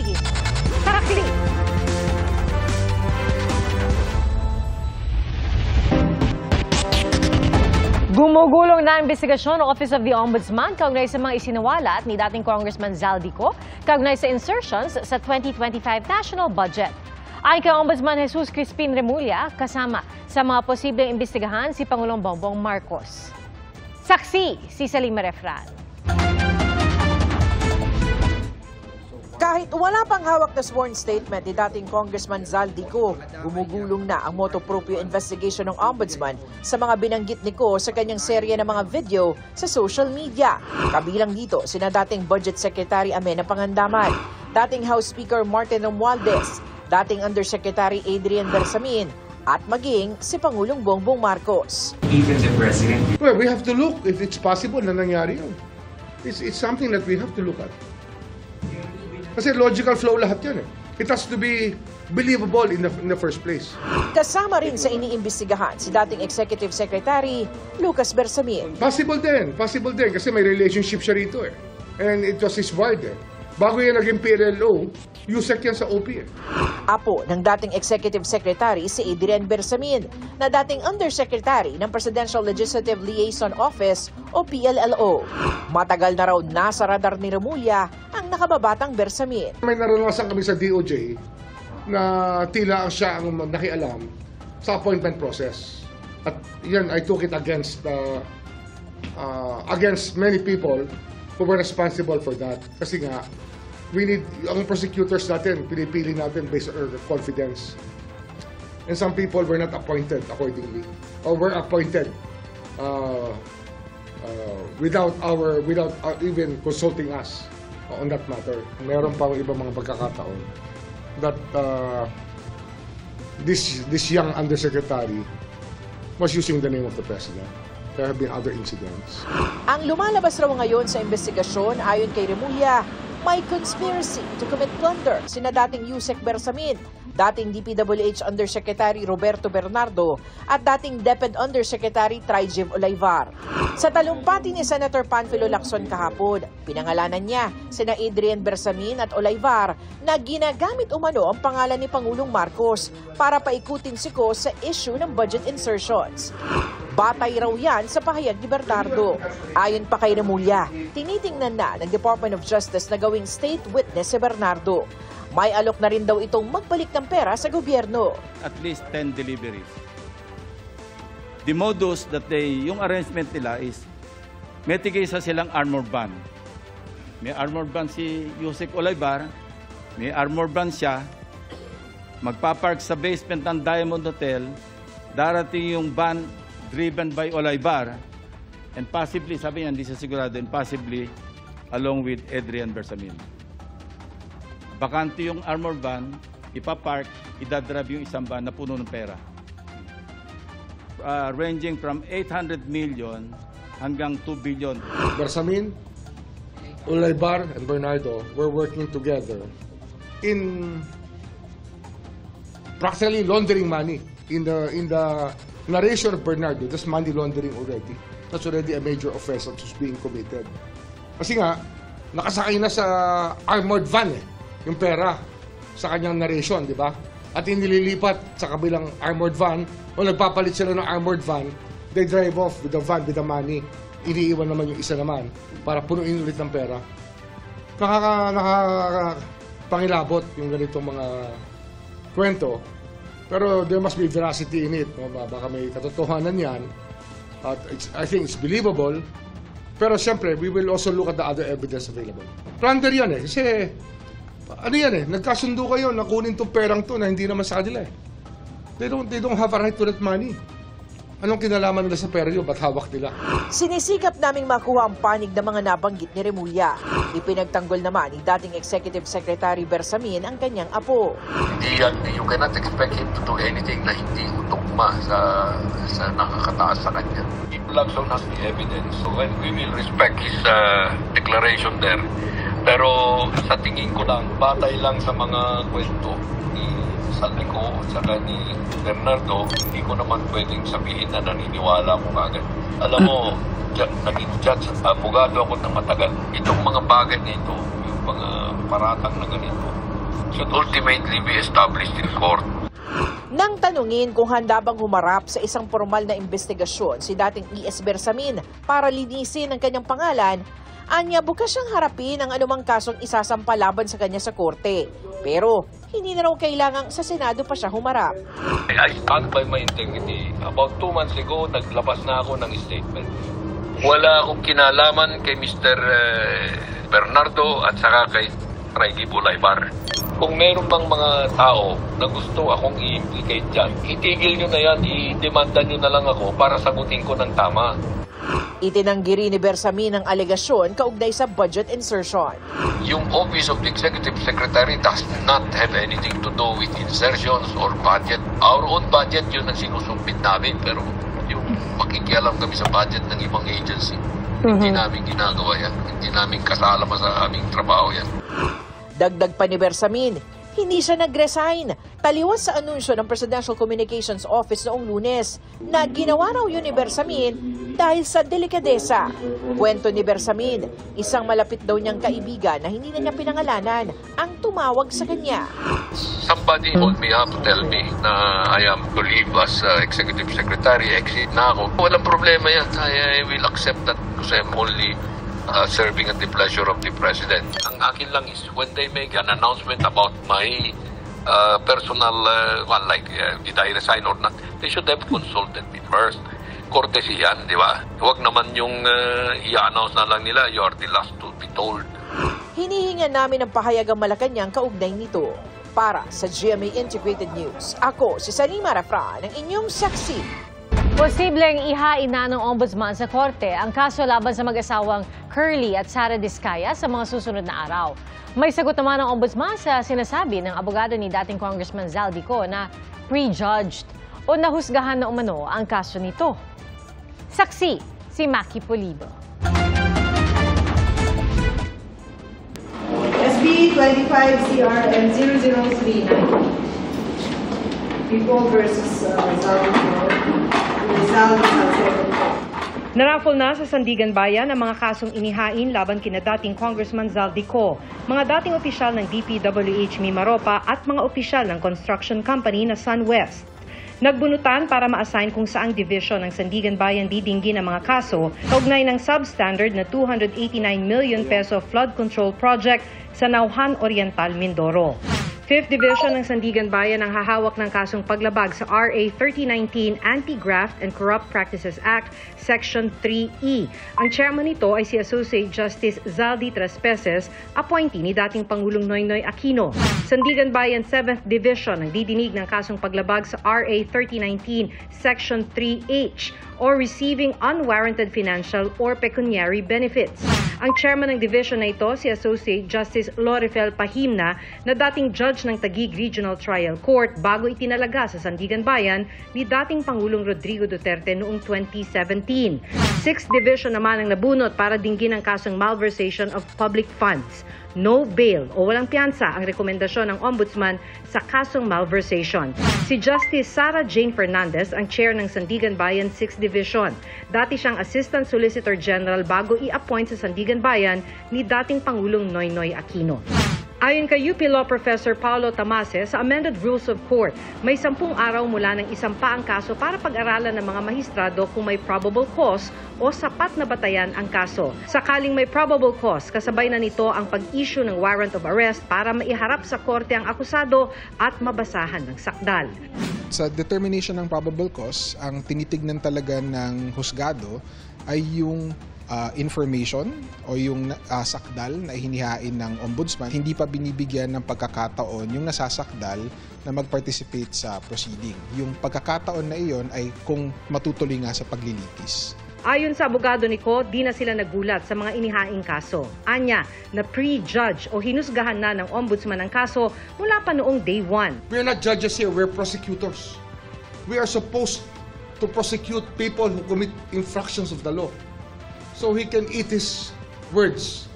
sasabihin. Tarakli! Gumugulong na investigasyon ng Office of the Ombudsman kaugnay sa mga isinawalat ni dating Congressman Zaldico kaugnay sa insertions sa 2025 national budget. Ayon kay Ombudsman Jesus Crispin Remulla, kasama sa mga posibleng imbestigahan si Pangulong Bongbong Marcos. Saksi si Salima Refran. Kahit wala pang hawak na sworn statement ni dating Congressman Zaldico, gumugulong na ang motu proprio investigation ng Ombudsman sa mga binanggit ni Ko sa kanyang serye ng mga video sa social media. Kabilang dito sina dating Budget Secretary Amenah Pangandaman, dating House Speaker Martin Romualdez, dating Undersecretary Adrian Bersamin, at maging si Pangulong Bongbong Marcos. Even the President. Well, we have to look if it's possible na nangyari yun. It's something that we have to look at. Kasi logical flow lahat yan eh. It has to be believable in the first place. Kasama rin sa iniimbestigahan si dating Executive Secretary Lucas Bersamin. Possible din kasi may relationship siya rito eh. And it was his ward eh. Bago yan naging PLLO, USEC yan sa OP eh. Apo ng dating Executive Secretary si Adrian Bersamin na dating Undersecretary ng Presidential Legislative Liaison Office o PLLO. Matagal na raw nasa radar ni Remulla ang nakababatang Bersamin. May naranasan kami sa DOJ na tila siya ang nakialam sa appointment process. At yan, I took it against many people who were responsible for that. Kasi nga, ang prosecutors natin, pinipili natin based on confidence. And some people were not appointed accordingly. Or were appointed without even consulting us on that matter. Meron pa ibang mga pagkakataon that this young undersecretary was using the name of the president. There have been other incidents. Ang lumalabas raw ngayon sa investigasyon ayon kay Remulla, may conspiracy to commit plunder sina dating Yusek Bersamin, dating DPWH Undersecretary Roberto Bernardo at dating DepEd Undersecretary Trijib Olayvar. Sa talumpati ni Senator Panfilo Lacson kahapon, pinangalanan niya sina Adrian Bersamin at Olayvar na ginagamit umano ang pangalan ni Pangulong Marcos para paikutin si Ko sa issue ng budget insertions. Batay raw yan sa pahayag ni Bernardo. Ayon pa kay Remulla, tinitingnan na ng Department of Justice na gawing state witness si Bernardo. May alok na rin daw itong magbalik ng pera sa gobyerno. At least 10 deliveries. The modus that yung arrangement nila is may tigisa silang armored van. May armored van si Yusek Olayvar, may armored van siya, magpapark sa basement ng Diamond Hotel, darating yung van driven by Olayvar, and possibly, sabi niya, hindi siya sigurado, and possibly along with Adrian Bersamin. Bakante yung armored van, ipapark, idadrive yung isang van na puno ng pera. Ranging from 800 million hanggang 2 billion. Bersamin, Olayvar, and Bernardo were working together in practically laundering money. In the narration of Bernardo, that's money laundering already. That's already a major offense that was being committed. Kasi nga, nakasakay na sa armored van yung pera sa kanyang narration, di ba? At inililipat sa kabilang armored van, o nagpapalit sila ng armored van, they drive off with the van, with the money. Iniiwan naman yung isa naman para punuin ulit ng pera. Nakakapangilabot yung ganitong mga kwento. Pero there must be veracity in it. No? Baka may katotohanan yan. At I think it's believable. Pero siyempre, we will also look at the other evidence available. Plunder yan eh. Kasi, ano yan eh, nagkasundo kayo na kunin itong perang to na hindi naman sa kanila eh. They don't have a right to that money. Anong kinalaman nila sa pera yun? Ba't hawak nila? Sinisikap naming makuha ang panig ng mga nabanggit ni Remulla. Ipinagtanggol naman ni dating Executive Secretary Bersamin ang kanyang apo. You cannot expect him to do anything na hindi tugma sa nakakataas sa kanya. Lacson has the evidence, so we will respect his declaration there. Pero sa tingin ko lang, batay lang sa mga kwento ni Zaldico at saka ni Bernardo, hindi ko naman pwedeng sabihin na naniniwala ko agad. Alam mo, naging judge, abogado ako ng matagal. Itong mga bagay nito, yung mga paratang na ganito, should ultimately be established in court. Nang tanungin kung handa bang humarap sa isang formal na investigasyon si dating E.S. Bersamin para linisin ang kanyang pangalan, anya bukas siyang harapin ang anumang kasong isasampa laban sa kanya sa korte. Pero hindi na raw kailangang sa Senado pa siya humarap. I stand by my integrity. About 2 months ago, naglabas na ako ng statement. Wala akong kinalaman kay Mr. Bernardo at saka kay Raigi Bulaybar. Kung meron pang mga tao na gusto akong i-implicate dyan, itigil nyo na yan, i-demanda nyo na lang ako para sagutin ko ng tama. Itinanggi rin ni Bersamin ang alegasyon kaugnay sa budget insertion. Yung Office of the Executive Secretary does not have anything to do with insertions or budget. Our own budget yun ang sinusubmit namin, pero yung makikialam kami sa budget ng ibang agency, hindi namin ginagawa yan. Hindi namin kasama sa aming trabaho yan. Dagdag pa ni Bersamin, hindi siya nag-resign. Taliwas sa anunsyo ng Presidential Communications Office noong Lunes na ginawa raw yun ni Bersamin dahil sa delikadesa. Kwento ni Bersamin, isang malapit daw niyang kaibigan na hindi na niya pinangalanan ang tumawag sa kanya. Somebody called me up to tell me na I am to leave as Executive Secretary, exit na ako. Walang problema yan. I will accept that because I'm only serving at the pleasure of the President. Ang akin lang is when they make an announcement about my personal, did I resign or not, they should have consulted me first. Courtesy yan, di ba? Huwag naman yung i-announce na lang nila, you are the last to be told. Hinihingan namin ang pahayag ang Malacanang kaugnay nito. Para sa GMA Integrated News, ako si Salima Rafran, ang inyong saksi. Posibleng ihain na ng Ombudsman sa korte ang kaso laban sa mag-asawang Curly at Sara Diskaya sa mga susunod na araw. May sagot naman ng Ombudsman sa sinasabi ng abogado ni dating Congressman Zaldico na prejudged o nahusgahan na umano ang kaso nito. Saksi, si Maki Pulido. SB 25CRM 0039. People versus Zaldico. Naraffle na sa Sandigan Bayan ang mga kasong inihain laban kina dating Congressman Zaldico, mga dating opisyal ng DPWH Mimaropa at mga opisyal ng construction company na SunWest. Nagbunutan para ma-assign kung saang division ng Sandigan Bayan didinggin ang mga kaso kaugnay ng substandard na 289 million peso flood control project sa Nauhan Oriental, Mindoro. 5th Division ng Sandigan Bayan ang hahawak ng kasong paglabag sa RA 3019 Anti-Graft and Corrupt Practices Act, Section 3E. Ang chairman nito ay si Associate Justice Zaldi Trespeses, appointee ni dating Pangulong Noynoy Aquino. Sandigan Bayan 7th Division ang didinig ng kasong paglabag sa RA 3019 Section 3H or receiving unwarranted financial or pecuniary benefits. Ang chairman ng division na ito, si Associate Justice Lorifel Pahimna, na dating judge ng Taguig Regional Trial Court bago itinalaga sa Sandigan Bayan ni dating Pangulong Rodrigo Duterte noong 2017. 6th Division naman ang nabunot para dinggin ang kasong malversation of public funds. No bail o walang piyansa ang rekomendasyon ng Ombudsman sa kasong malversation. Si Justice Sara Jane Fernandez ang chair ng Sandigan Bayan 6th Division. Dati siyang Assistant Solicitor General bago i-appoint sa Sandigan Bayan ni dating Pangulong Noynoy Aquino. Ayon kay UP Law Professor Paulo Tamase, sa amended rules of court, may 10 araw mula ng isampa ang kaso para pag-aralan ng mga mahistrado kung may probable cause o sapat na batayan ang kaso. Sakaling may probable cause, kasabay na nito ang pag-issue ng warrant of arrest para maiharap sa korte ang akusado at mabasahan ng sakdal. Sa determination ng probable cause, ang tinitignan talaga ng husgado ay yung information o yung sakdal na hinihain ng ombudsman. Hindi pa binibigyan ng pagkakataon yung nasasakdal na mag-participate sa proceeding. Yung pagkakataon na iyon ay kung matutuloy nga sa paglilitis. Ayon sa abogado ni Ko, di na sila nagulat sa mga inihaing kaso. Anya, na pre-judge o hinusgahan na ng ombudsman ang kaso mula pa noong day 1. We're not judges here, we're prosecutors. We are supposed to prosecute people who commit infractions of the law. So he can eat his words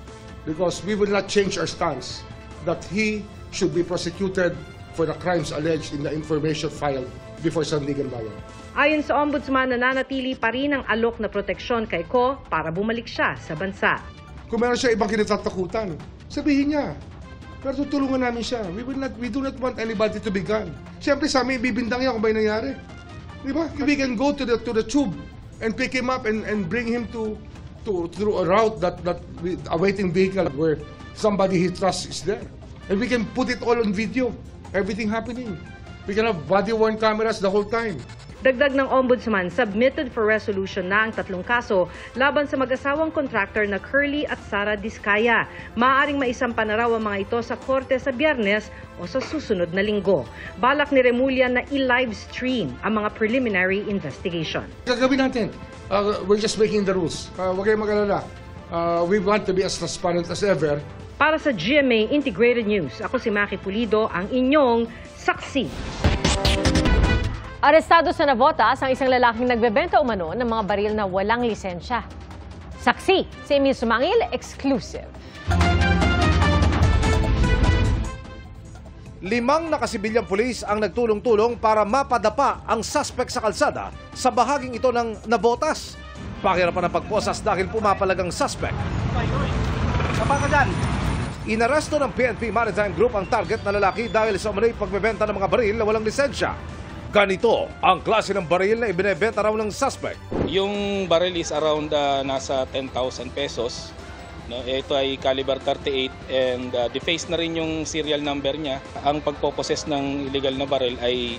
because we will not change our stance that he should be prosecuted for the crimes alleged in the information filed before Sandigan Bayan. Ayon sa ombudsman, nananatili pa rin ang alok na proteksyon kay Ko para bumalik siya sa bansa. Kung meron siya ibang kinatatakutan, sabihin niya. Pero tutulungan namin siya. We do not want anybody to be gone. Siyempre sa amin, bibintang niya kung may nangyari. Di ba? We can go to the tube and pick him up and bring him through a route that a waiting vehicle where somebody he trusts is there. And we can put it all on video. Everything happening. We can have body-worn cameras the whole time. Dagdag ng Ombudsman, submitted for resolution na ang 3 kaso laban sa mag-asawang contractor na Curly at Sara Diskaya. Maaaring maisampa na raw ang mga ito sa korte sa Biyernes o sa susunod na linggo. Balak ni Remulla na i-live stream ang mga preliminary investigation. Gagawin natin. We're just making the rules. Huwag kayong mag-alala. We want to be as transparent as ever. Para sa GMA Integrated News, ako si Maki Pulido, ang inyong saksi. Arestado sa Navotas ang isang lalaking nagbebenta umano ng mga baril na walang lisensya. Saksi, si Emil Sumangil, exclusive. 5 nakasibilyang pulis ang nagtulong-tulong para mapadapa ang suspect sa kalsada sa bahaging ito ng Navotas. Pakirapan ng pagposas dahil pumapalagang suspect. Inaresto ng PNP Maritime Group ang target na lalaki dahil sa umano'y pagbebenta ng mga baril na walang lisensya. Ganito ang klase ng baril na ibinebenta raw ng suspect. Yung baril is around nasa 10,000 pesos. No, ito ay caliber 38 and defaced na rin yung serial number niya. Ang pagpoposes ng illegal na baril ay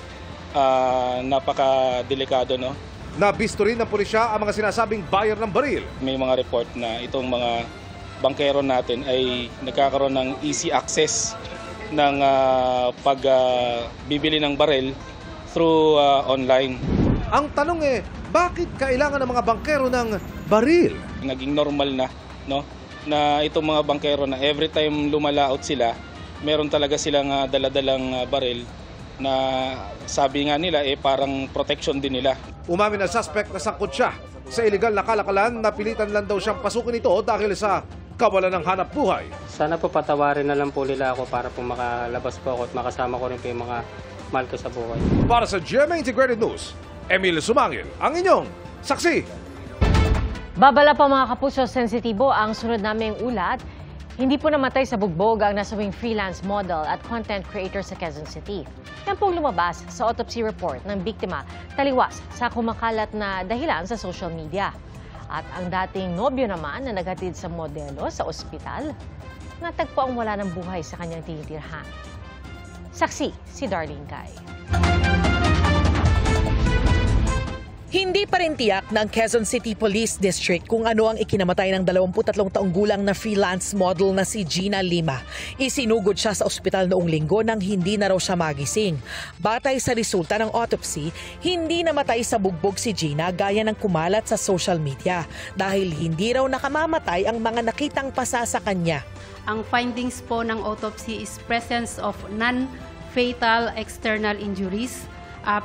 napaka-delikado. No? Nabisto rin ng pulisya ang mga sinasabing buyer ng baril. May mga report na itong mga bangkero natin ay nagkakaroon ng easy access ng pagbibili ng baril through online. Ang tanong bakit kailangan ng mga bangkero ng baril? Naging normal na, no? Na itong mga bangkero na every time lumalaot sila, meron talaga silang daladalang baril na sabi nga nila parang protection din nila. Umamin ang suspect na sangkot siya sa illegal na kalakalan, napilitan lang daw siyang pasukin ito dahil sa kawalan ng hanap buhay. Sana po patawarin na lang po nila ako para po makalabas po ako at makasama ko rin po yung mga mahal ko sa buhay. Para sa GMA Integrated News, Emil Sumangil, ang inyong saksi. Babala pa mga kapuso, sensitibo ang sunod naming ulat. Hindi po namatay sa bugbog ang nasabing freelance model at content creator sa Quezon City. Yan pong lumabas sa autopsy report ng biktima taliwas sa kumakalat na dahilan sa social media. At ang dating nobyo naman na naghatid sa modelo sa ospital, natagpo ang wala ng buhay sa kanyang tinitirhan. Saksi si Darlene Kai. Hindi pa rin tiyak ng Quezon City Police District kung ano ang ikinamatay ng 23 taong gulang na freelance model na si Gina Lima. Isinugod siya sa ospital noong linggo nang hindi na raw siya magising. Batay sa resulta ng autopsy, hindi namatay sa bugbog si Gina gaya ng kumalat sa social media dahil hindi raw nakamamatay ang mga nakitang pasa sa kanya. Ang findings po ng autopsy is presence of non-fatal external injuries,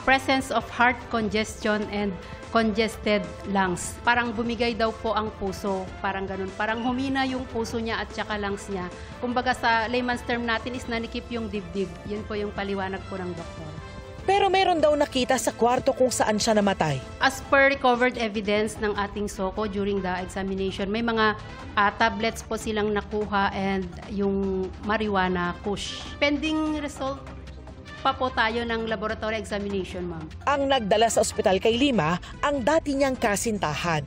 presence of heart congestion and congested lungs. Parang bumigay daw po ang puso, parang ganun. Parang humina yung puso niya at saka lungs niya. Kumbaga sa layman's term natin is nanikip yung dibdib. Yun po yung paliwanag po ng doktor. Pero meron daw nakita sa kwarto kung saan siya namatay. As per recovered evidence ng ating SOCO during the examination, may mga tablets po silang nakuha and yung marijuana kush. Pending result pa po tayo ng laboratory examination, ma'am. Ang nagdala sa ospital kay Lima, ang dati niyang kasintahan.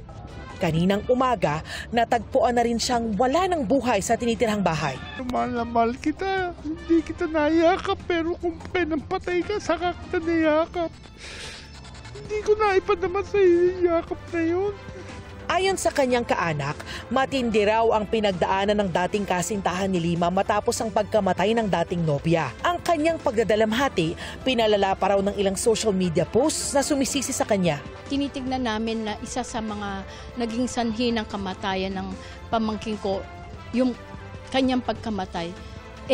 Kaninang umaga, natagpuan na rin siyang wala ng buhay sa tinitirhang bahay. Mahal na mahal kita. Hindi kita nayakap, pero kung patay ka, saka kita nayakap. Hindi ko naipadama sa iyo yakap na yun. Ayon sa kanyang kaanak, matindi raw ang pinagdaanan ng dating kasintahan ni Lima matapos ang pagkamatay ng dating nobya. Ang kanyang pagdadalamhati, pinalala pa raw ng ilang social media posts na sumisisi sa kanya. Tinitignan namin na isa sa mga naging sanhi ng kamatayan ng pamangkin ko, yung kanyang pagkamatay,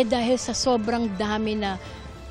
dahil sa sobrang dami na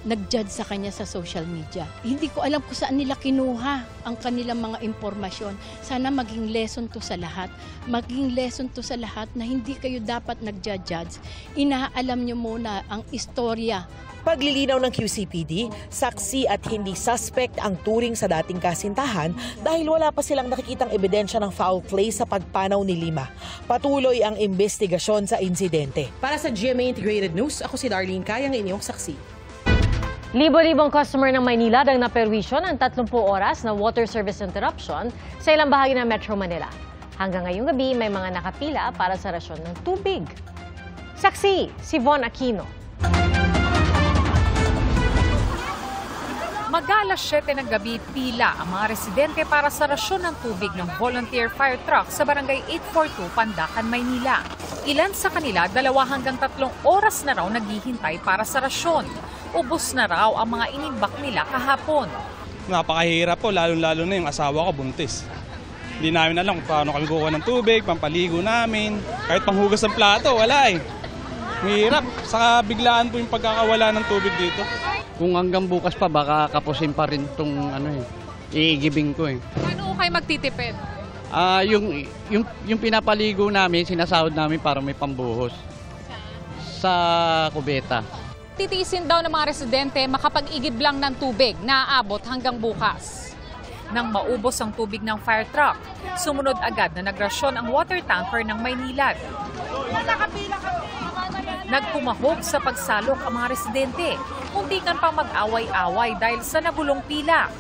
nag-judge sa kanya sa social media. Hindi ko alam kung saan nila kinuha ang kanilang mga impormasyon. Sana maging lesson to sa lahat. Maging lesson to sa lahat na hindi kayo dapat nag-judge. Inaalam nyo muna ang istorya. Paglilinaw ng QCPD, saksi at hindi suspect ang turing sa dating kasintahan dahil wala pa silang nakikitang ebidensya ng foul play sa pagpanaw ni Lima. Patuloy ang investigasyon sa insidente. Para sa GMA Integrated News, ako si Darlene Kayang, inyong saksi. Libo-libong customer ng Maynila ang naperwisyo ng 30 oras na water service interruption sa ilang bahagi ng Metro Manila. Hanggang ngayong gabi, may mga nakapila para sa rasyon ng tubig. Saksi, si Von Aquino. Mag-alas 7 ng gabi, pila ang mga residente para sa rasyon ng tubig ng volunteer fire truck sa barangay 842, Pandacan, Maynila. Ilan sa kanila, 2 hanggang 3 oras na raw naghihintay para sa rasyon. Ubos na raw ang mga inimbak nila kahapon. Napakahirap po, lalo-lalo na yung asawa ko buntis. Hindi namin alam kung paano kami kukuha ng tubig, pampaligo namin. Kahit panghugas ng plato, wala eh. Mahirap, saka biglaan po yung pagkakawala ng tubig dito. Kung hanggang bukas pa, baka kapusin pa rin itong iigibing ko eh. Paano kayo magtitipid? Yung pinapaligo namin, sinasahod namin para may pambuhos sa kubeta. Titiisin daw ng mga residente makapag-igib lang ng tubig na aabot hanggang bukas. Nang maubos ang tubig ng fire truck, sumunod agad na nagrasyon ang water tanker ng Maynilad. Nagpumahog sa pagsalok ang mga residente, muntikan pang mag-away-away dahil sa nagulong pila.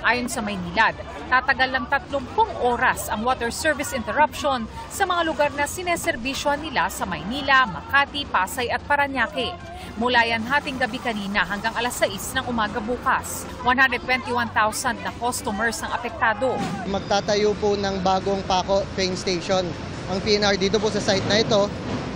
Ayon sa Maynilad, tatagal ng 30 oras ang water service interruption sa mga lugar na sineserbisyohan nila sa Maynila, Makati, Pasay at Parañaque. Mula yan hating gabi kanina hanggang alas 6 ng umaga bukas. 121,000 na customers ang apektado. Magtatayo po ng bagong Paco train station ang PNR dito po sa site na ito.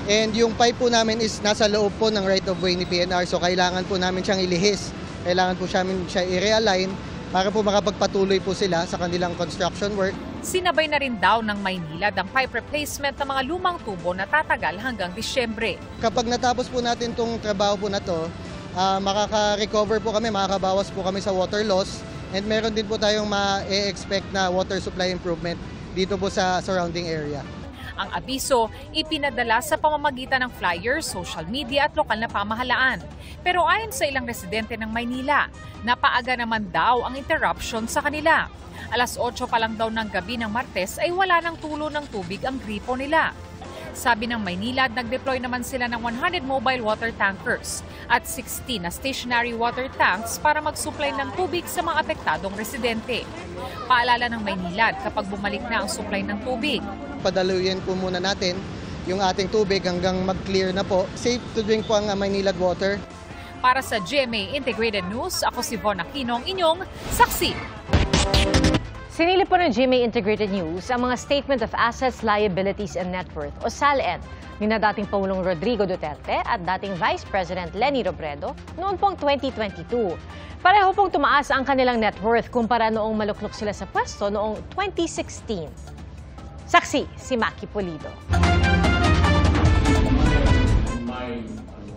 And yung pipe po namin is nasa loob po ng right of way ni PNR, so kailangan po namin siyang ilihis. Kailangan po siya i-realign para po makapagpatuloy po sila sa kanilang construction work. Sinabay na rin daw ng Maynilad ang pipe replacement ng mga lumang tubo na tatagal hanggang Disyembre. Kapag natapos po natin itong trabaho po na to, makaka-recover po kami, makakabawas po kami sa water loss, and meron din po tayong ma-expect na water supply improvement dito po sa surrounding area. Ang abiso, ipinadala sa pamamagitan ng flyers, social media at lokal na pamahalaan. Pero ayon sa ilang residente ng Maynila, napaaga naman daw ang interruption sa kanila. Alas 8 pa lang daw ng gabi ng Martes ay wala nang tulo ng tubig ang gripo nila. Sabi ng Maynila, nag-deploy naman sila ng 100 mobile water tankers at 16 na stationary water tanks para mag-supply ng tubig sa mga apektadong residente. Paalala ng Maynila, kapag bumalik na ang supply ng tubig, padaluyin po muna natin yung ating tubig hanggang mag-clear na po. Safe to drink po ang Maynilad water. Para sa GMA Integrated News, ako si Von Aquino, inyong saksi. Sinilip po ng GMA Integrated News ang mga Statement of Assets, Liabilities and Net Worth o SALN ni na dating Pangulong Rodrigo Duterte at dating Vice President Leni Robredo noon pong 2022. Pareho pong tumaas ang kanilang net worth kumpara noong maluklok sila sa pwesto noong 2016. Saksi, si Maki Pulido.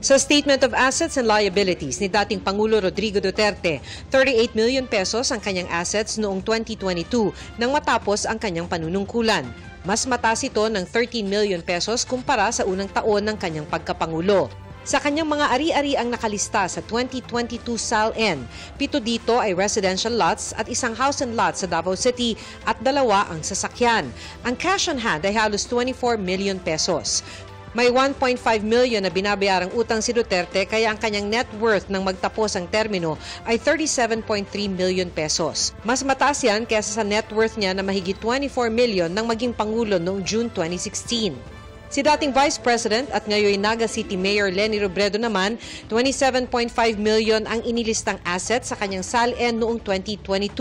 Sa Statement of Assets and Liabilities ni dating Pangulo Rodrigo Duterte, 38 million pesos ang kanyang assets noong 2022 nang matapos ang kanyang panunungkulan. Mas mataas ito ng 13 million pesos kumpara sa unang taon ng kanyang pagkapangulo. Sa kanyang mga ari-ari ang nakalista sa 2022 SALN, 7 dito ay residential lots at isang house and lot sa Davao City at 2 ang sasakyan. Ang cash on hand ay halos 24 million pesos. May 1.5 million na binabayarang utang si Duterte kaya ang kanyang net worth nang magtapos ang termino ay 37.3 million pesos. Mas mataas yan kaysa sa net worth niya na mahigit 24 million nang maging Pangulo noong June 2016. Si dating Vice President at ngayon Naga City Mayor Leni Robredo naman, 27.5 million ang inilistang assets sa kanyang SALN noong 2022.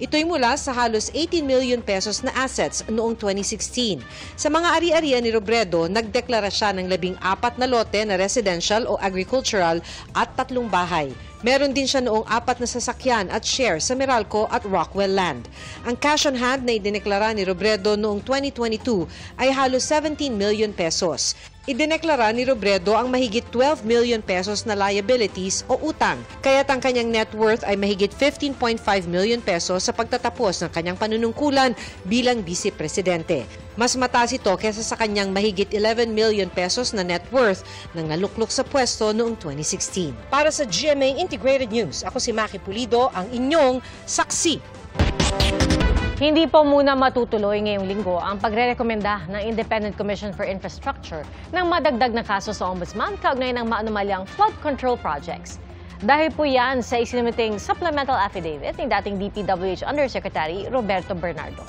Ito'y mula sa halos 18 million pesos na assets noong 2016. Sa mga ari-arian ni Robredo, nagdeklara siya ng 14 na lote na residential o agricultural at 3 bahay. Meron din siya noong 4 na sasakyan at share sa Meralco at Rockwell Land. Ang cash on hand na idineklara ni Robredo noong 2022 ay halos 17 million pesos. Idineklara ni Robredo ang mahigit 12 million pesos na liabilities o utang, kaya't ang kanyang net worth ay mahigit 15.5 million pesos sa pagtatapos ng kanyang panunungkulan bilang vice-presidente. Mas mataas ito kesa sa kanyang mahigit 11 million pesos na net worth nang naluklok sa pwesto noong 2016. Para sa GMA Integrated News, ako si Maki Pulido, ang inyong saksi. Hindi po muna matutuloy ngayong linggo ang pagre-rekomenda ng Independent Commission for Infrastructure ng madagdag na kaso sa Ombudsman kaugnay ng maanumalyang flood control projects. Dahil po yan sa isinumiting supplemental affidavit ng dating DPWH Undersecretary Roberto Bernardo.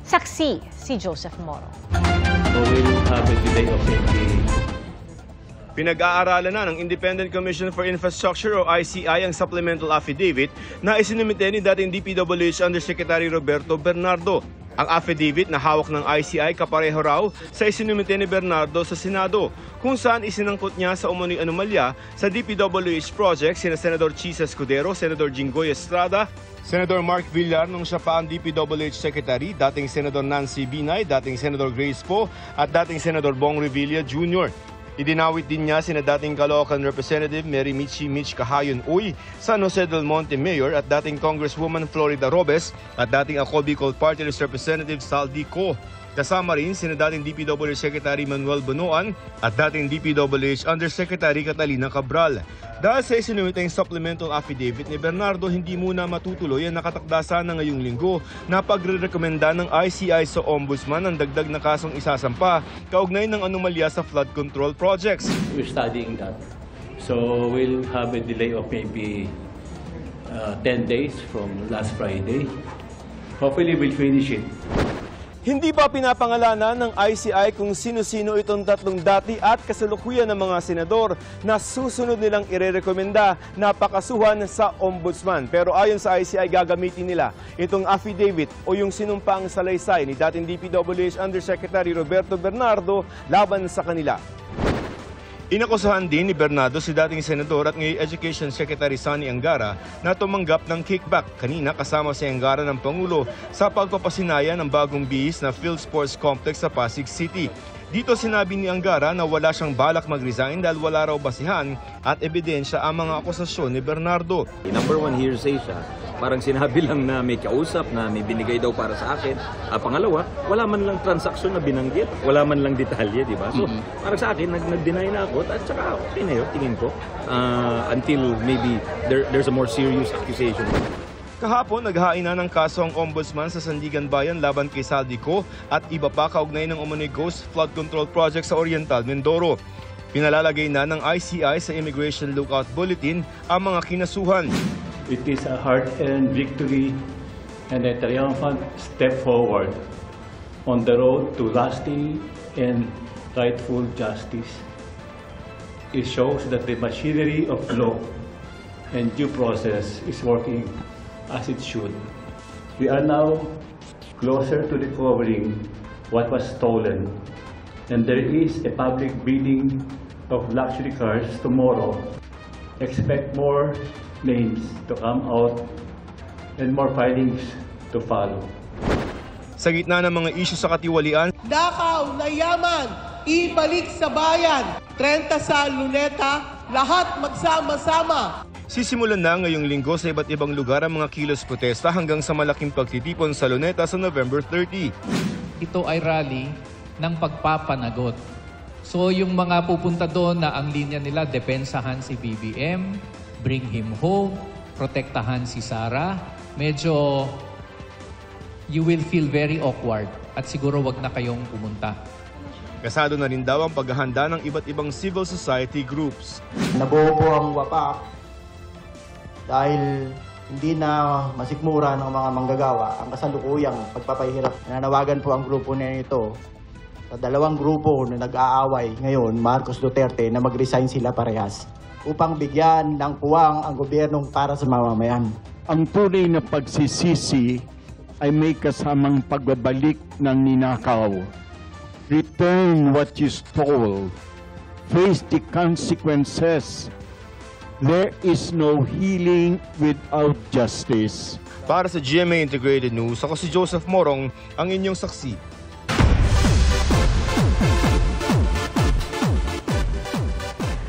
Saksi si Joseph Moro. Pinag-aaralan na ng Independent Commission for Infrastructure o ICI ang supplemental affidavit na isinumite ni dating DPWH Undersecretary Roberto Bernardo. Ang affidavit na hawak ng ICI kapareho raw sa isinumite ni Bernardo sa Senado, kung saan isinangkot niya sa umano'y anomalya sa DPWH project sina Senador Chisa Escudero, Senador Jinggoy Estrada, Senador Mark Villar nung siya pa ang DPWH Secretary, dating Senador Nancy Binay, dating Senador Grace Poe at dating Senador Bong Revilla Jr. Idinawit din niya sina dating Caloocan Representative Mary Michi Mitch Cahayon Uy, San Jose del Monte Mayor at dating Congresswoman Florida Robes at dating Ako Bicol Party List Representative Saldi Co. Kasama rin sina dating DPWH Secretary Manuel Bonoan at dating DPWH Undersecretary Catalina Cabral. Dahil sa isinumiteng supplemental affidavit ni Bernardo, hindi muna matutuloy ang nakatakda na ngayong linggo na pagre-rekomenda ng ICI sa Ombudsman ang dagdag na kasong isasampa kaugnay ng anomalya sa flood control projects. We're studying that. So we'll have a delay of maybe 10 days from last Friday. Hopefully we'll finish it. Hindi pa pinapangalanan ng ICI kung sino-sino itong tatlong dati at kasalukuyan ng mga senador na susunod nilang irerekomenda na pakasuhan sa Ombudsman. Pero ayon sa ICI, gagamitin nila itong affidavit o yung sinumpaang salaysay ni dating DPWH Undersecretary Roberto Bernardo laban sa kanila. Inakusahan din ni Bernardo si dating senador at ngayon Education Secretary Sonny Angara na tumanggap ng kickback kanina kasama si Angara ng Pangulo sa pagpapasinaya ng bagong bihis na Field Sports Complex sa Pasig City. Dito sinabi ni Angara na wala siyang balak mag-resign dahil wala raw basihan at ebidensya ang mga akusasyon ni Bernardo. Number one, hearsay siya. Parang sinabi lang na may kausap, na may binigay daw para sa akin. Pangalawa, wala man lang transaksyon na binanggit, wala man lang detalye, di ba? So, parang sa akin, nag-deny na ako at saka okay na yun, tingin ko. Until maybe there's a more serious accusation. Kahapon, naghain na ng kaso ang Ombudsman sa Sandigan Bayan laban kay Saldi Co at iba pa kaugnay ng umano'y ghost flood control project sa Oriental Mindoro. Pinalalagay na ng ICI sa Immigration Lookout Bulletin ang mga kinasuhan. It is a hard-earned victory and a triumphant step forward on the road to lasting and rightful justice. It shows that the machinery of law and due process is working as it should. We are now closer to recovering what was stolen, and there is a public bidding of luxury cars tomorrow. Expect more names to come out and more filings to follow. Sa gitna ng mga isyu sa katiwalian, Nakaw na yaman, ibalik sa bayan. 30 sa Luneta, lahat magsama-sama. sisimulan na ngayong linggo sa iba't ibang lugar ang mga kilos protesta hanggang sa malaking pagtitipon sa Luneta sa November 30. Ito ay rally ng pagpapanagot. So yung mga pupunta doon na ang linya nila, depensahan si BBM, bring him home, protektahan si Sara, medyo you will feel very awkward at siguro wag na kayong pumunta. Kasado na rin daw ang paghahanda ng iba't ibang civil society groups. Nabuo po ang WAPAC dahil hindi na masikmura ng mga manggagawa ang kasalukuyang pagpapahirap. Nanawagan po ang grupo na ito sa dalawang grupo na nag-aaway ngayon, Marcos Duterte, na mag-resign sila parehas upang bigyan ng puwang ang gobyernong para sa mamamayan. Ang tunay na pagsisisi ay may kasamang pagbabalik ng ninakaw. Return what you stole. Face the consequences. There is no healing without justice. Para sa GMA Integrated News, ako si Joseph Morong, ang inyong saksi.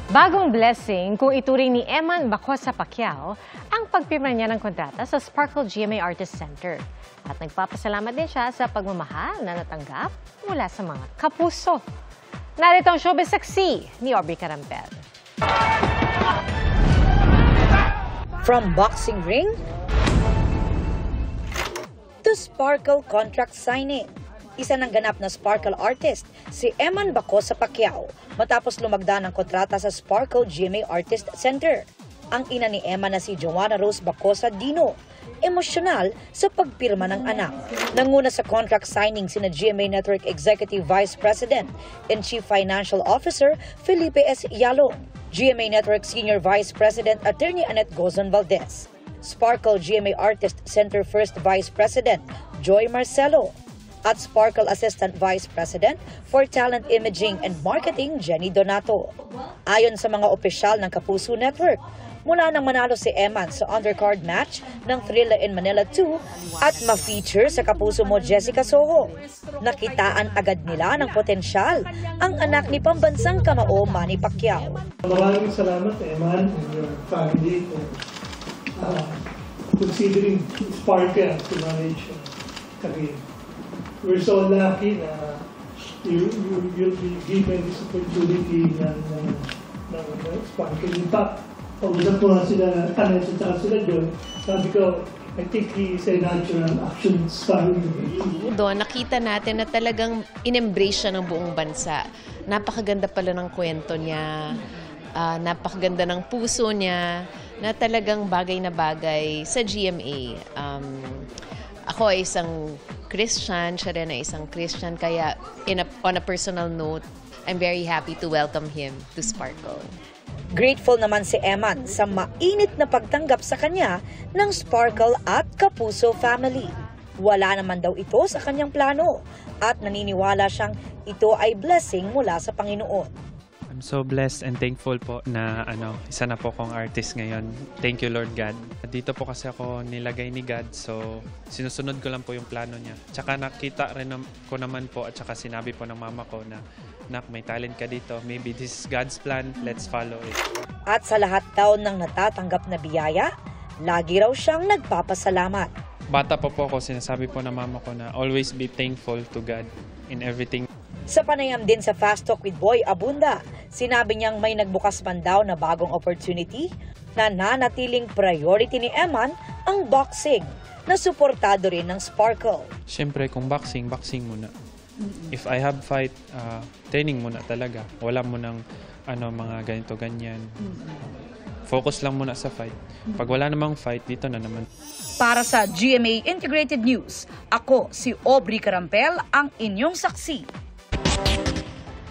Bagong blessing kung ituring ni Eman Bacosa Pacquiao ang pagpirma niya ng kontrata sa Sparkle GMA Artist Center. At nagpapasalamat din siya sa pagmamahal na natanggap mula sa mga kapuso. Narito ang showbiz saksi ni Aubrey Carampel. From boxing ring to Sparkle contract signing. Isa ng ganap na Sparkle artist, si Eman Bacosa Pacquiao, matapos lumagda ng kontrata sa Sparkle GMA Artist Center. Ang ina ni Eman na si Joanna Rose Bacosa Dino, emosyonal sa pagpirma ng anak. Nanguna sa contract signing sina GMA Network Executive Vice President and Chief Financial Officer Felipe S. Yalong, GMA Network Senior Vice President Attorney Annette Gozon Valdez, Sparkle GMA Artist Center First Vice President Joy Marcelo, at Sparkle Assistant Vice President for Talent Imaging and Marketing Jenny Donato. Ayon sa mga opisyal ng Kapuso Network, mula nang manalo si Eman sa undercard match ng Thrilla in Manila 2 at ma-feature sa Kapuso Mo Jessica Soho, nakitaan agad nila ng potensyal ang anak ni pambansang kamao Manny Pacquiao. Maraming salamat, Eman, and your family for considering Sparkle to manage career. We're so lucky na you'll be given this opportunity ng Sparkle. In fact, pag-usap ko nga sila, sila doon, sabi ko, I think he is a natural action star. Doon, nakita natin na talagang in-embrace siya ng buong bansa. Napakaganda pala ng kwento niya, napakaganda ng puso niya, na talagang bagay na bagay sa GMA. Ako ay isang Christian, siya rin ay isang Christian, kaya on a personal note, I'm very happy to welcome him to Sparkle. Grateful naman si Eman sa mainit na pagtanggap sa kanya ng Sparkle at Kapuso family. Wala naman daw ito sa kanyang plano at naniniwala siyang ito ay blessing mula sa Panginoon. I'm so blessed and thankful po na isa na po akong artist ngayon. Thank you, Lord God. Dito po kasi ako nilagay ni God, so sinusunod ko lang po yung plano niya. Tsaka nakita rin ko naman po at tsaka sinabi po ng mama ko na, "Nak, may talent ka dito. Maybe this is God's plan. Let's follow it." At sa lahat daw ng natatanggap na biyaya, lagi raw siyang nagpapasalamat. Bata po ako, sinasabi po ng mama ko na always be thankful to God in everything. Sa panayam din sa Fast Talk with Boy Abunda, sinabi niyang may nagbukas man daw na bagong opportunity na nanatiling priority ni Eman ang boxing na suportado rin ng Sparkle. Siyempre, kung boxing muna. If I have fight, training muna talaga. Wala mo ng mga ganito, ganyan. Focus lang muna sa fight. Pag wala namang fight, dito na naman. Para sa GMA Integrated News, ako si Aubrey Carampel, ang inyong saksi.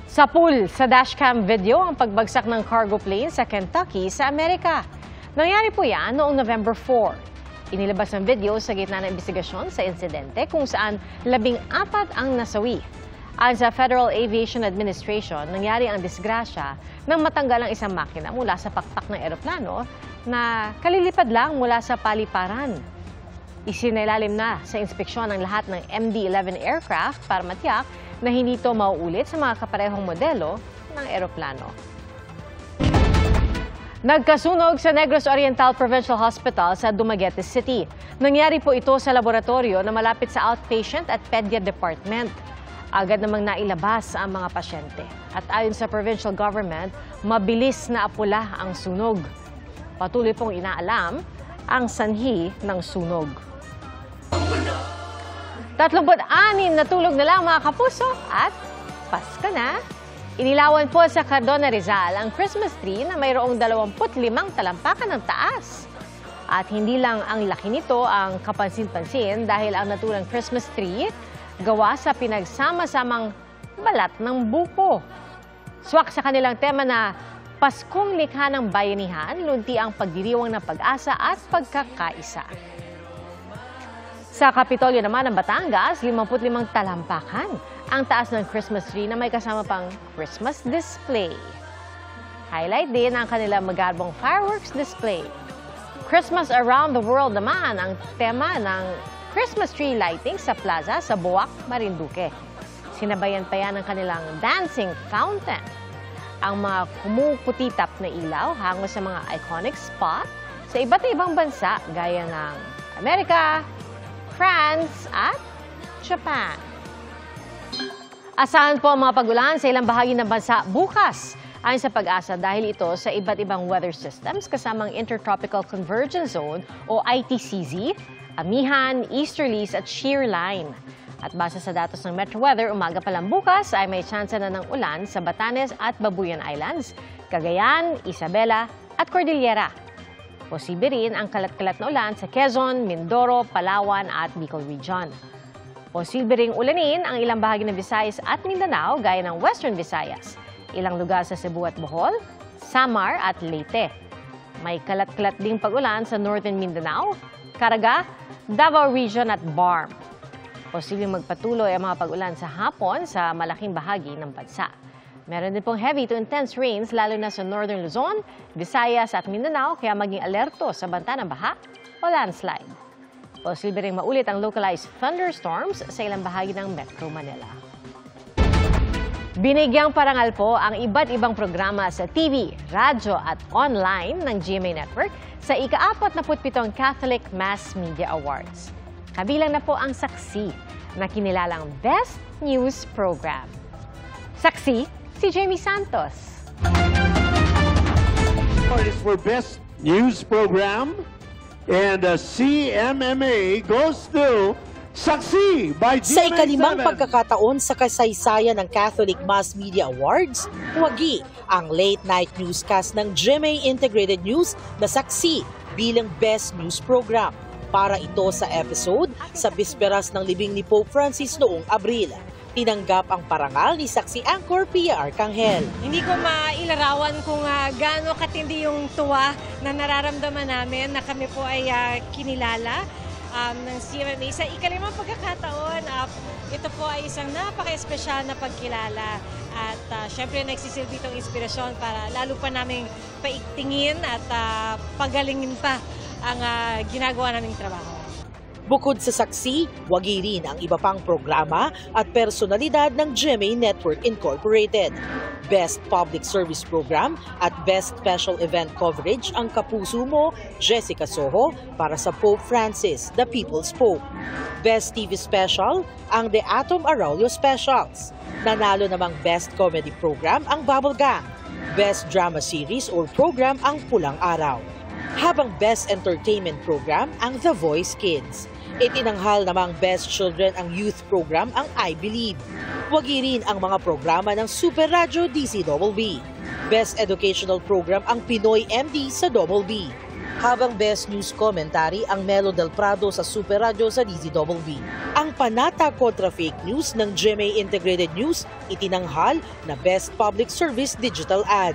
Sa pool sa dashcam video ang pagbagsak ng cargo plane sa Kentucky sa Amerika. Nangyari po yan noong November 4. Inilabas ang video sa gitna ng investigasyon sa insidente kung saan 14 ang nasawi. Ayon sa Federal Aviation Administration, nangyari ang disgrasya nang matanggal ang isang makina mula sa pakpak ng eroplano na kalilipad lang mula sa paliparan. Isinailalim na sa inspeksyon ng lahat ng MD-11 aircraft para matiyak na hindi ito mauulit sa mga kaparehong modelo ng eroplano. Nagkasunog sa Negros Oriental Provincial Hospital sa Dumaguete City. Nangyari po ito sa laboratorio na malapit sa outpatient at pedia department. Agad namang nailabas ang mga pasyente. At ayon sa provincial government, mabilis na apula ang sunog. Patuloy pong inaalam ang sanhi ng sunog. 36 na tulog na lang mga kapuso at Pasko na. Inilawan po sa Cardona Rizal ang Christmas tree na mayroong 25 talampakan ng taas. At hindi lang ang laki nito ang kapansin-pansin dahil ang naturang Christmas tree gawa sa pinagsama-samang balat ng buko. Swak sa kanilang tema na Paskong Likha ng Bayanihan, lunti ang pagdiriwang ng pag-asa at pagkakaisa. Sa Kapitolyo naman ng Batangas, 55 talampakan ang taas ng Christmas tree na may kasama pang Christmas display. Highlight din ang kanilang magarbong fireworks display. Christmas Around the World naman ang tema ng Christmas tree lighting sa plaza sa Buwak, Marinduque. Sinabayan pa yan ng kanilang dancing fountain. ang mga kumuputitap na ilaw hango sa mga iconic spot sa iba't ibang bansa gaya ng Amerika, France at Japan. Asahan po ang mga pag-ulan sa ilang bahagi ng bansa bukas. Ayon sa Pag-asa dahil ito sa iba't ibang weather systems kasamang Intertropical Convergence Zone o ITCZ, amihan, easterlies at shear line. At base sa datos ng Metro Weather, umaga pa lang bukas ay may tsansa na ng ulan sa Batanes at Babuyan Islands, Cagayan, Isabela at Cordillera. Posible rin ang kalat-kalat na ulan sa Quezon, Mindoro, Palawan at Bicol Region. Posible ring ulanin ang ilang bahagi ng Visayas at Mindanao gaya ng Western Visayas, ilang lugar sa Cebu at Bohol, Samar at Leyte. May kalat-kalat ding pag-ulan sa Northern Mindanao, Caraga, Davao Region at Barm. Posibleng magpatuloy ang mga pag-ulan sa hapon sa malaking bahagi ng bansa. Meron din pong heavy to intense rains lalo na sa Northern Luzon, Visayas at Mindanao kaya maging alerto sa banta ng baha o landslide. Posible ring maulit ang localized thunderstorms sa ilang bahagi ng Metro Manila. Binigyang parangal po ang iba't ibang programa sa TV, radyo at online ng GMA Network sa ika-47 Catholic Mass Media Awards. Kabilang na po ang Saksi na kinilalang Best News Program. Saksi, si Jamie Santos. For Best News Program and CMMA goes to Saksi by GMA7. Sa ikalimang pagkakataon sa kasaysayan ng Catholic Mass Media Awards, wagi ang late-night newscast ng GMA Integrated News na Saksi bilang Best News Program. Para ito sa episode sa bisperas ng libing ni Pope Francis noong Abril. Tinanggap ang parangal ni Saksi Anchor Pia Arcangel. Hindi ko mailarawan kung gaano katindi yung tuwa na nararamdaman namin na kami po ay kinilala ng CMMA. Sa ikalimang pagkakataon, ito po ay isang napaka-espesyal na pagkilala at syempre nagsisilbi itong inspirasyon para lalo pa namin paiktingin at pagalingin pa ang ginagawa naming trabaho. Bukod sa Saksi, wagi rin ang iba pang programa at personalidad ng GMA Network Incorporated. Best Public Service Program at Best Special Event Coverage ang Kapuso Mo, Jessica Soho para sa Pope Francis, The People's Pope. Best TV Special ang The Atom Araulio Specials. Nanalo namang Best Comedy Program ang Bubble Gang. Best Drama Series or Program ang Pulang Araw. Habang Best Entertainment Program ang The Voice Kids. Itinanghal namang Best Children ang Youth Program ang I Believe. Wagi rin ang mga programa ng Super Radio DCWB. Best Educational Program ang Pinoy MD sa Double B. Habang Best News Commentary ang Melo del Prado sa Super Radio sa DZWB. Ang panata kontra fake news ng GMA Integrated News itinanghal na Best Public Service Digital Ad.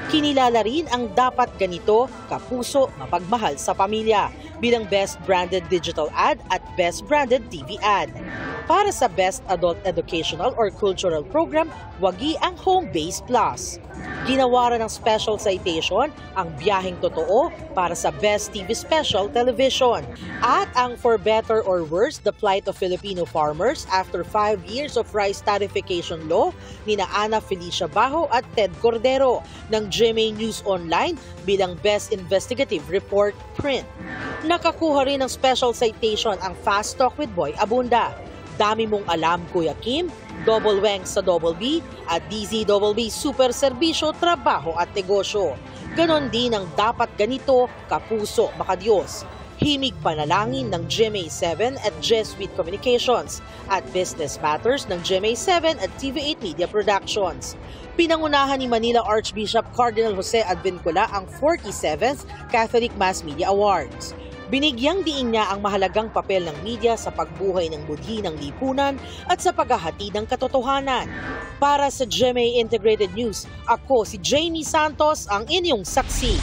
Kinilala rin ang Dapat Ganito, Kapuso, Mapagmahal sa Pamilya bilang Best Branded Digital Ad at Best Branded TV Ad. Para sa Best Adult Educational or Cultural Program, wagi ang Home Base Plus. Ginawaran ng special citation ang Biyaheng Totoo para sa Best TV Special Television. At ang For Better or Worse, The Plight of Filipino Farmers After 5 Years of Rice Tarification Law ni Ana Felicia Bajo at Ted Cordero ng GMA News Online bilang Best Investigative Report Print. Nakakuha rin ng special citation ang Fast Talk with Boy Abunda. Dami Mong Alam Kuya Kim, Double Weng sa Double B at DZWB Super Serbisyo, Trabaho at Negosyo. Ganon din ang Dapat Ganito, Kapuso, Makadiyos. Himig Panalangin ng GMA7 at Jesuit Communications at Business Matters ng GMA7 at TV8 Media Productions. Pinangunahan ni Manila Archbishop Cardinal Jose Advincula ang 47th Catholic Mass Media Awards. Binigyang diin niya ang mahalagang papel ng media sa pagbuhay ng budhi ng lipunan at sa paghahatid ng katotohanan. Para sa GMA Integrated News, ako si Jamie Santos, ang inyong saksi.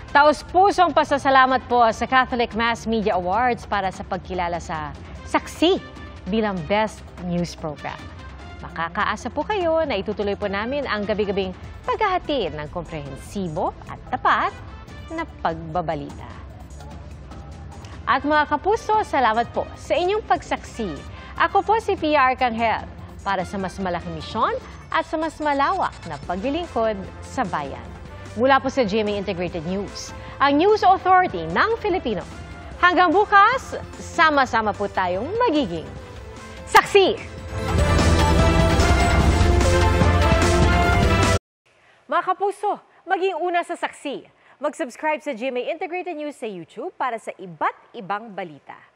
Taos-pusong pasasalamat po sa Catholic Mass Media Awards para sa pagkilala sa Saksi bilang Best News Program. Makakaasa po kayo na itutuloy po namin ang gabi-gabing paghahatid ng komprehensibo at tapat na pagbabalita. At mga kapuso, salamat po sa inyong pagsaksi. Ako po si Pia Arcangel para sa mas malaking misyon at sa mas malawak na paglilingkod sa bayan. Mula po sa GMA Integrated News, ang News Authority ng Filipino. Hanggang bukas, sama-sama po tayong magiging saksi! Mga kapuso, maging una sa saksi. Mag-subscribe sa GMA Integrated News sa YouTube para sa iba't ibang balita.